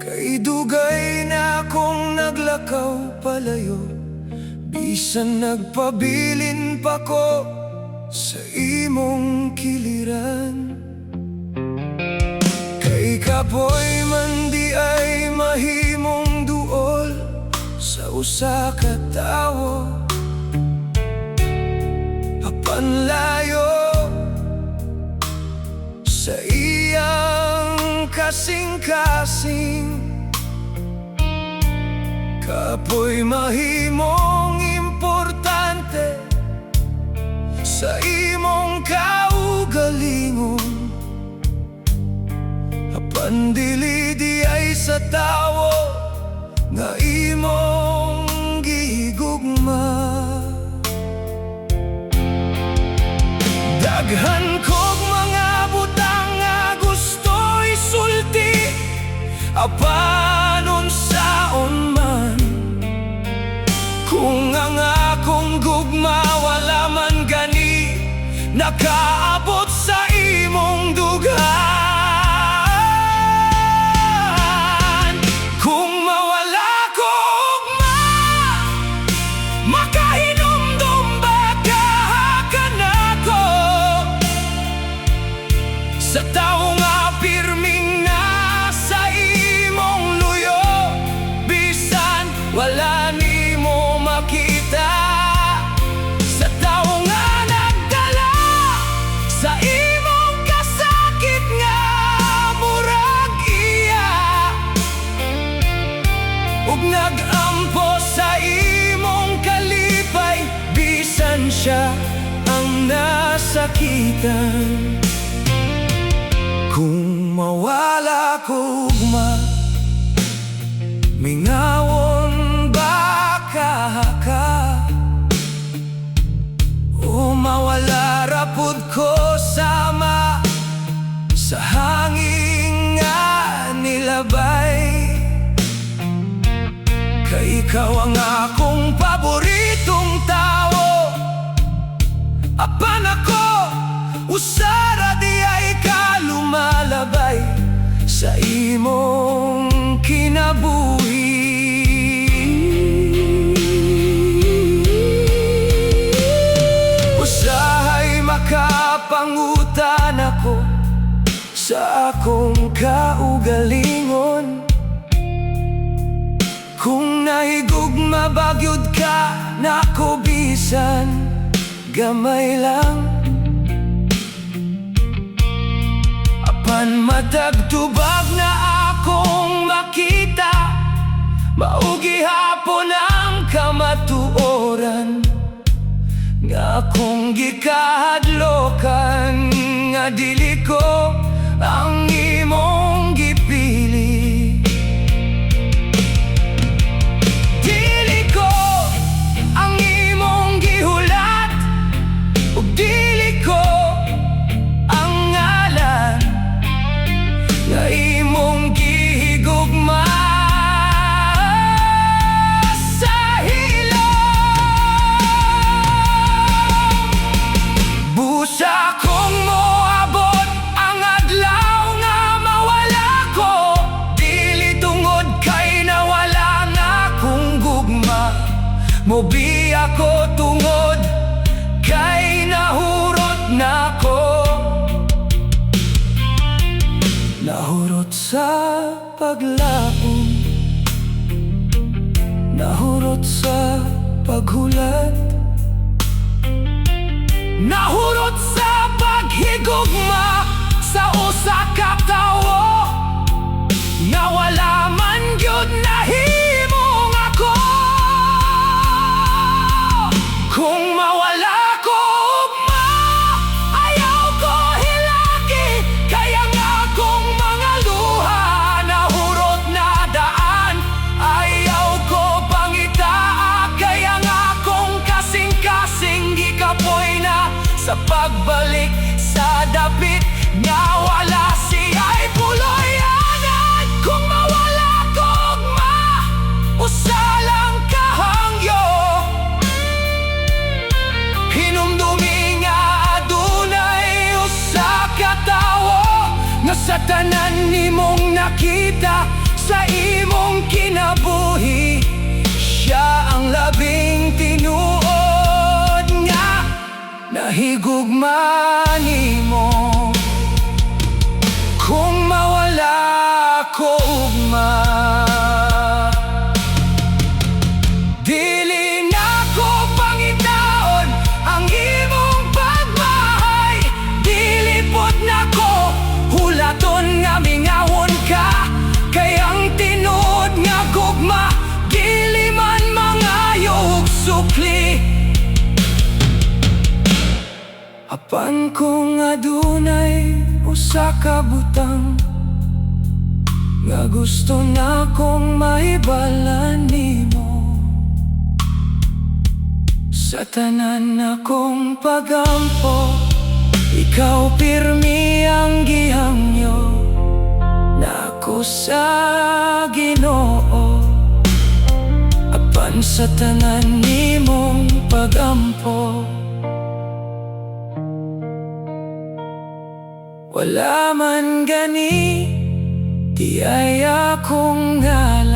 Kay dugay na akong naglakaw palayo, bisan nagpabilin pa ko sa imong kiliran. Kay kapoy man di ay mahimong duol sa usa ka tawo, apan layo sa iyang kasing-kasing. Kapoy mahimong importante sa imong kaugalingon, apan dili di ay sa tawo nga imong gihigugma. Daghan kog mga butang nga gusto isulti, apan unsaon man, kung ang akong gugma wala man gani nakaabot sa imong dughan. Kung mawala ko ugma, makahinumdum ba ka nako sa tawo nga pirming nasa imong luyo, bisan wala nimo makita, sa tawo nga nagdala sa imong kasakit nga murag iya, ug nagampo sa imong kalipay, bisan siya ang nasakitan. Kung mawala ko ugma, mingawon ba ka? O mawala rapod ko sama sa hangin nga nilabay? Kay ikaw ang akong paboritong tao, apan ako usara di ay ka lumalabay sa imong kinabuhi. Usahay makapangutan ako sa akong kaugalingon, kung nahigugma bagyod ka nako, bisan gamay lang, apan matagtubag na akong makita, maugi hapon ang kamatuoran nga akong gikahadlokan, nga dili ko ang imong gipili. Dili ko ang imong gihulat, ug dili ko ang ngalan nga imong gihigugma sa hilom. Busa kong moabot ang adlaw nga mawala ko, dili tungod kay nawala na akong gugma, mobi ako tungod kay nahurot na ko. Nahurot sa paglaom, nahurot sa paghulat, nahurot sa paghigugma sa usa ka tawo, nga wala man gyud nahimong ako. Kung mawala ko ugma, ayaw ko hilaki, kaya nga akong mga luha nahurot na daan, ayaw ko pangitaa, kaya nga akong kasing-kasing gikapoy na sa pagbalik sa dapit nga wala siya'y puloyanan. Kung mawala ko ugma, usa lang kahangyo, hinumdumi nga adunay usa ka tawo, nga sa tanan nimong nakita sa Apan kung adunay usa ka butang nga gusto na kong maibalan nimo, sa tanan akong pagampo, ikaw pirmi ang gihangyo nako sa Ginoo. Apan sa tanan nimong pagampo, wala man gani di ay akong ngalan.